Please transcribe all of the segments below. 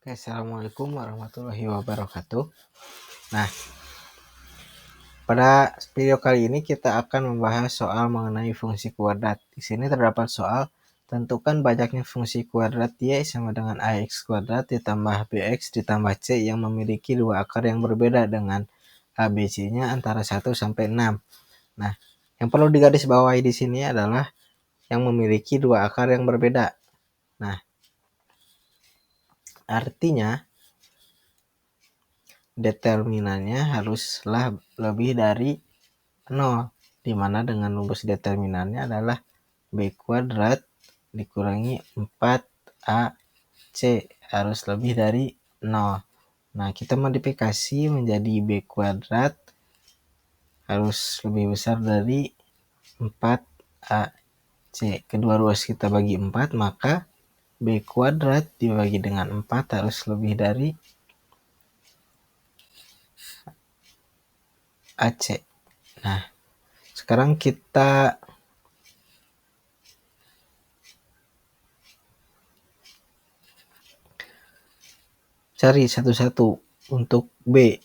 Oke, assalamualaikum warahmatullahi wabarakatuh. Nah, pada video kali ini kita akan membahas soal mengenai fungsi kuadrat. Di sini terdapat soal tentukan banyaknya fungsi kuadrat y sama dengan ax kuadrat ditambah bx ditambah c yang memiliki dua akar yang berbeda dengan a, b, c-nya antara 1 sampai 6. Nah, yang perlu digarisbawahi di sini adalah yang memiliki dua akar yang berbeda. Nah, artinya determinannya haruslah lebih dari 0, dimana dengan rumus determinannya adalah b kuadrat dikurangi 4ac harus lebih dari 0. Nah, kita modifikasi menjadi b kuadrat harus lebih besar dari 4ac. Kedua ruas kita bagi 4, maka b kuadrat dibagi dengan 4 harus lebih dari ac. Nah, sekarang kita cari satu-satu untuk B.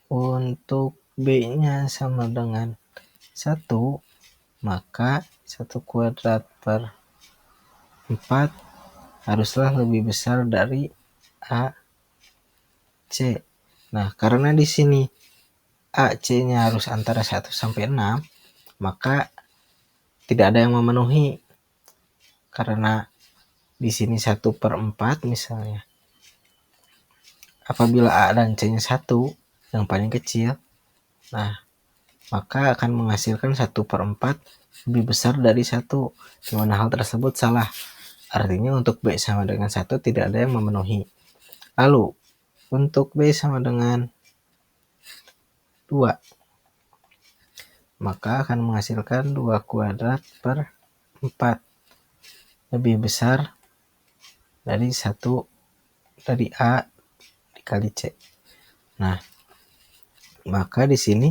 Untuk B-nya sama dengan 1, maka 1 kuadrat per 4 haruslah lebih besar dari AC. Nah, karena di sini AC-nya harus antara 1 sampai 6, maka tidak ada yang memenuhi. Karena di sini 1/4 misalnya. Apabila A dan C-nya 1, yang paling kecil, nah, maka akan menghasilkan 1/4 lebih besar dari 1, di mana hal tersebut salah. Artinya untuk B sama dengan 1 tidak ada yang memenuhi. Lalu, untuk B sama dengan 2, maka akan menghasilkan 2 kuadrat per 4 lebih besar dari 1 dari A dikali C. Nah, maka di sini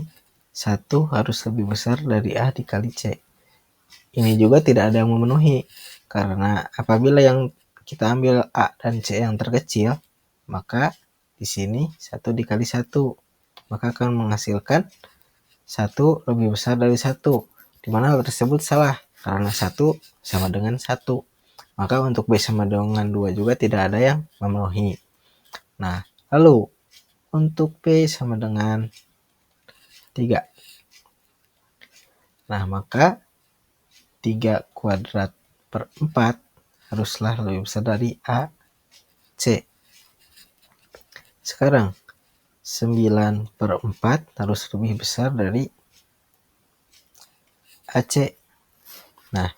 1 harus lebih besar dari A dikali C. Ini juga tidak ada yang memenuhi, karena apabila yang kita ambil A dan C yang terkecil, maka di sini 1 dikali 1, maka akan menghasilkan 1 lebih besar dari 1, di mana hal tersebut salah, karena 1 sama dengan 1. Maka untuk B sama dengan 2 juga tidak ada yang memenuhi. Nah, lalu untuk P sama dengan 3. Nah, maka 3 kuadrat per 4 haruslah lebih besar dari AC. Sekarang 9/4 harus lebih besar dari AC. Nah,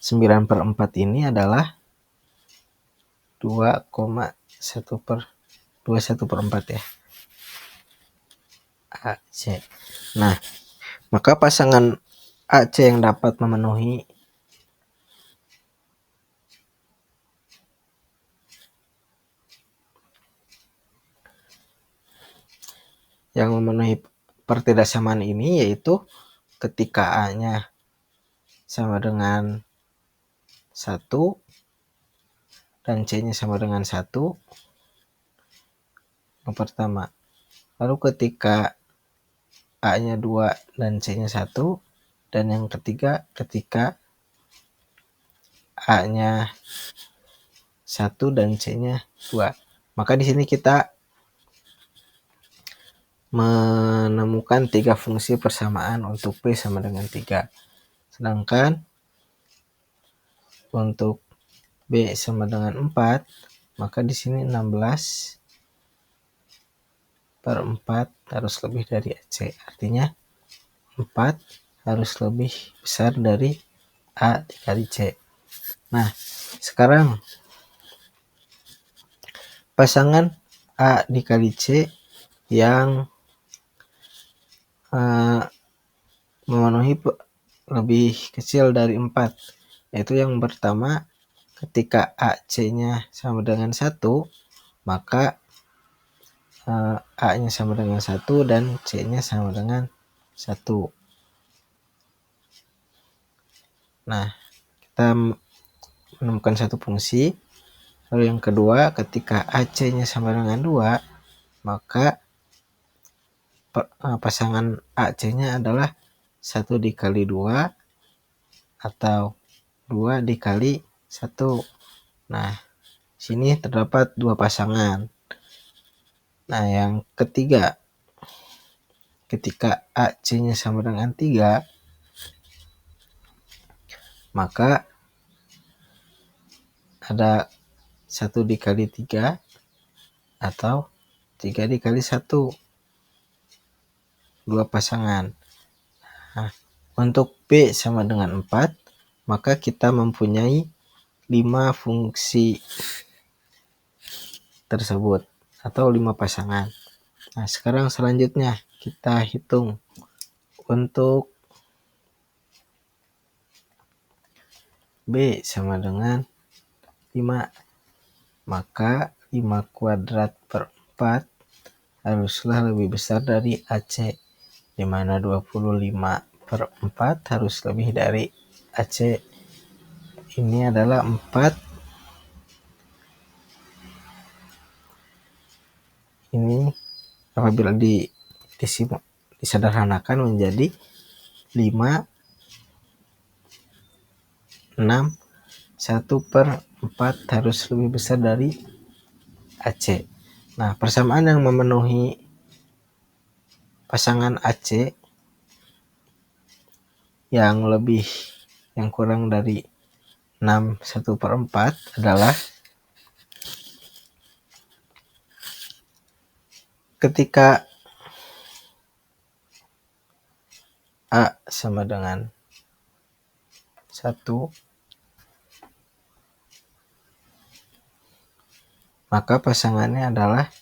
9/4 ini adalah 21/4 ya. AC. Nah, maka pasangan AC yang dapat memenuhi pertidaksamaan ini yaitu ketika A-nya sama dengan 1 dan C-nya sama dengan 1, yang pertama. Lalu ketika A-nya 2 dan C-nya 1, dan yang ketiga ketika A-nya 1 dan C-nya 2. Maka di sini kita menemukan 3 fungsi persamaan untuk P sama dengan 3. Sedangkan untuk B sama dengan 4, maka di sini 16/4 harus lebih dari AC. Artinya 4 harus lebih besar dari A dikali C. Nah, sekarang pasangan A dikali C yang memenuhi lebih kecil dari 4, yaitu yang pertama ketika AC-nya sama dengan 1, maka A-nya sama dengan 1 dan C-nya sama dengan 1. Nah, kita menemukan satu fungsi. Lalu yang kedua, ketika AC-nya sama dengan 2, maka pasangan AC-nya adalah 1 dikali 2 atau 2 dikali 1. Nah, sini terdapat 2 pasangan. Nah, yang ketiga, ketika AC-nya sama dengan 3, maka ada 1 dikali 3 atau 3 dikali 1, 2 pasangan. Nah, untuk B sama dengan 4, maka kita mempunyai 5 fungsi tersebut atau 5 pasangan. Nah, sekarang selanjutnya kita hitung untuk B sama dengan 5. Maka 5 kuadrat per 4 haruslah lebih besar dari AC, di mana 25 per 4 harus lebih dari AC. Ini adalah 4. Ini apabila disederhanakan menjadi 5, 6, 1 per 4 harus lebih besar dari AC. Nah, persamaan yang memenuhi pasangan AC yang kurang dari 6, 1 per 4 adalah ketika A sama dengan 1, maka pasangannya adalah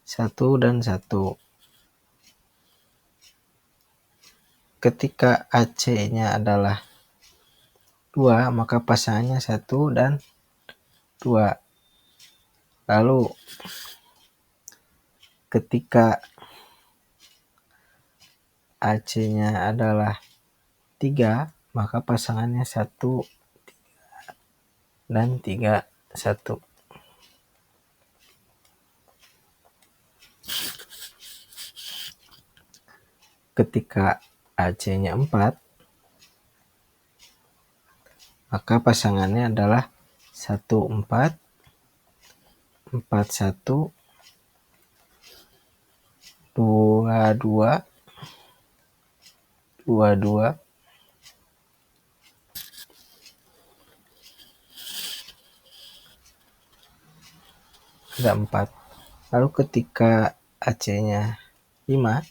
1 dan 1. Ketika AC-nya adalah 2, maka pasangannya 1 dan 2. Lalu ketika AC-nya adalah 3, maka pasangannya 1 dan 3, 1. Ketika AC-nya 4, maka pasangannya adalah 1, 4, 4, 1, 2, 2, 2, 2, ada 4. Lalu ketika AC-nya 5,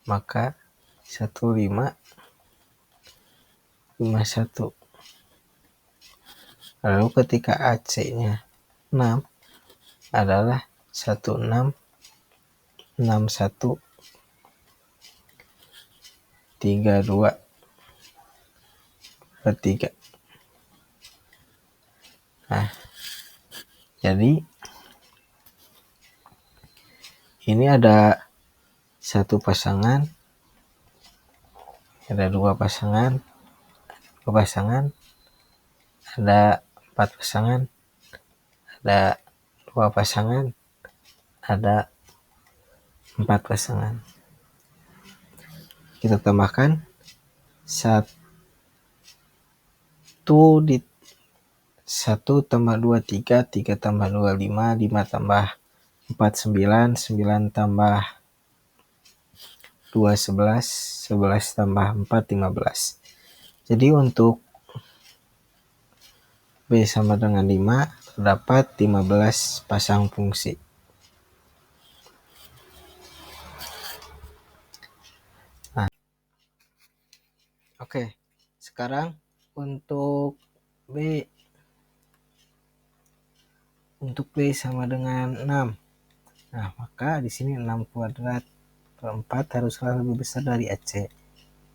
maka 1, 5, 5, 1. Lalu ketika AC-nya 6 adalah 1, 6, 6, 1, 3, 2, 3. Nah, jadi ini ada 1 pasangan, ada 2 pasangan, 2 pasangan, ada 4 pasangan, ada 2 pasangan, ada 4 pasangan. Kita tambahkan 1 tambah 2, 3, 3 tambah 2, 5, 5 tambah 4, 9, 9 tambah 2, 11, 11 tambah 4, 15. Jadi untuk B sama dengan 5, terdapat 15 pasang fungsi. Nah, oke. Sekarang untuk B sama dengan 6. Nah, maka di sini 6 kuadrat per 4 haruslah lebih besar dari AC.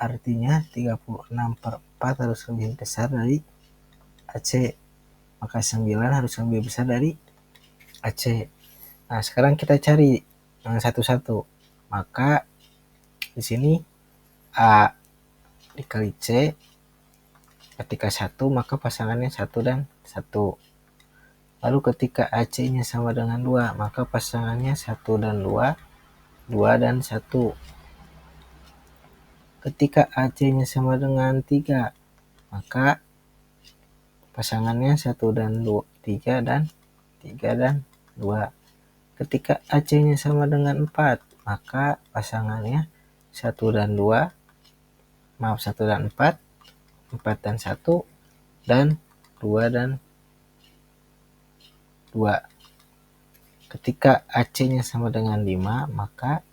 Artinya 36 per 4 harus lebih besar dari AC. Maka 9 harus lebih besar dari AC. Nah, sekarang kita cari yang satu-satu. Maka di sini A dikali C Ketika 1 maka pasangannya 1 dan 1. Lalu ketika AC-nya sama dengan 2 maka pasangannya 1 dan 2, 2 dan 1. Ketika AC-nya sama dengan 3 maka pasangannya 1 dan 2, 3 dan 2. Ketika AC-nya sama dengan 4 maka pasangannya 1 dan 2, 1 dan 4, 4 dan 1, dan 2 dan 2. Ketika AC-nya sama dengan 5, maka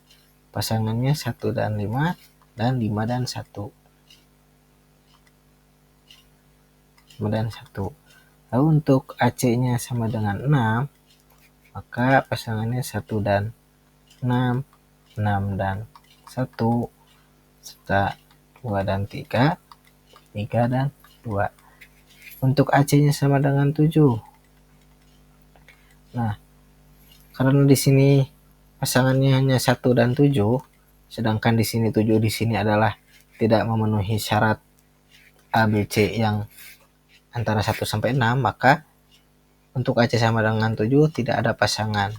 pasangannya 1 dan 5, dan 5 dan 1. 5 dan 1. Lalu untuk AC-nya sama dengan 6, maka pasangannya 1 dan 6, 6 dan 1, serta 2 dan 3, 3 dan 2. Untuk AC-nya sama dengan 7. Nah, karena di sini pasangannya hanya 1 dan 7, sedangkan di sini 7 di sini adalah tidak memenuhi syarat ABC yang antara 1 sampai 6, maka untuk AC sama dengan 7 tidak ada pasangan.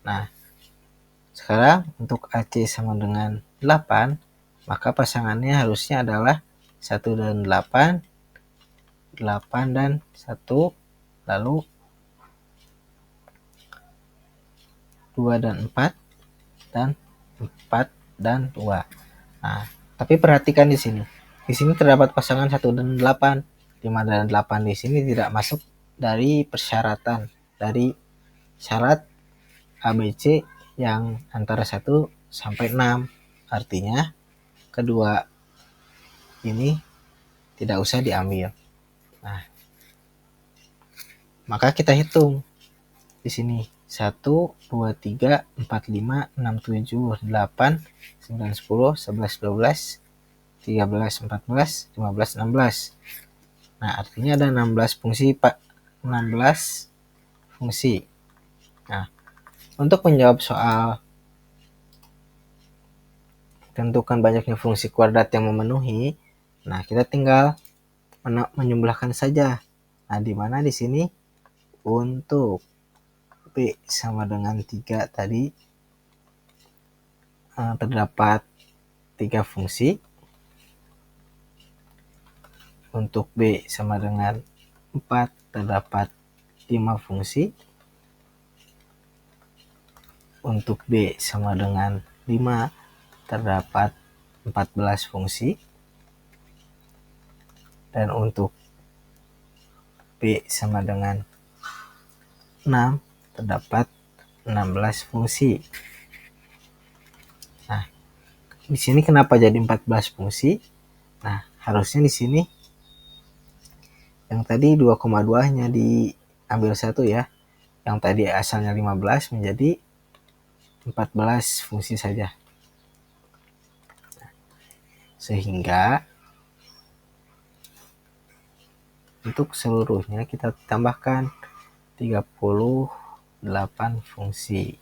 Nah, sekarang untuk AC sama dengan 8, maka pasangannya harusnya adalah 1 dan 8, 8 dan 1, lalu 2 dan 4, dan 4 dan 2. Nah, tapi perhatikan di sini. Di sini terdapat pasangan 1 dan 8. 5 dan 8 di sini tidak masuk dari persyaratan, dari syarat ABC yang antara 1 sampai 6. Artinya kedua ini tidak usah diambil. Nah, maka kita hitung di sini 1, 2, 3, 4, 5, 6, 7, 8, 9, 10, 11, 12, 13, 14, 15, 16. Nah, artinya ada 16 fungsi, Pak. 16 fungsi. Nah, untuk menjawab soal tentukan banyaknya fungsi kuadrat yang memenuhi, nah kita tinggal menjumlahkan saja. Nah, di mana di sini untuk B sama dengan 3 tadi terdapat 3 fungsi. Untuk B sama dengan 4 terdapat 5 fungsi. Untuk B sama dengan 5 terdapat 14 fungsi. Dan untuk B sama dengan 6 terdapat 16 fungsi. Nah, di sini kenapa jadi 14 fungsi? Nah, harusnya di sini yang tadi 2,2 hanya diambil 1 ya. Yang tadi asalnya 15 menjadi 14 fungsi saja. Sehingga untuk seluruhnya kita tambahkan 38 fungsi.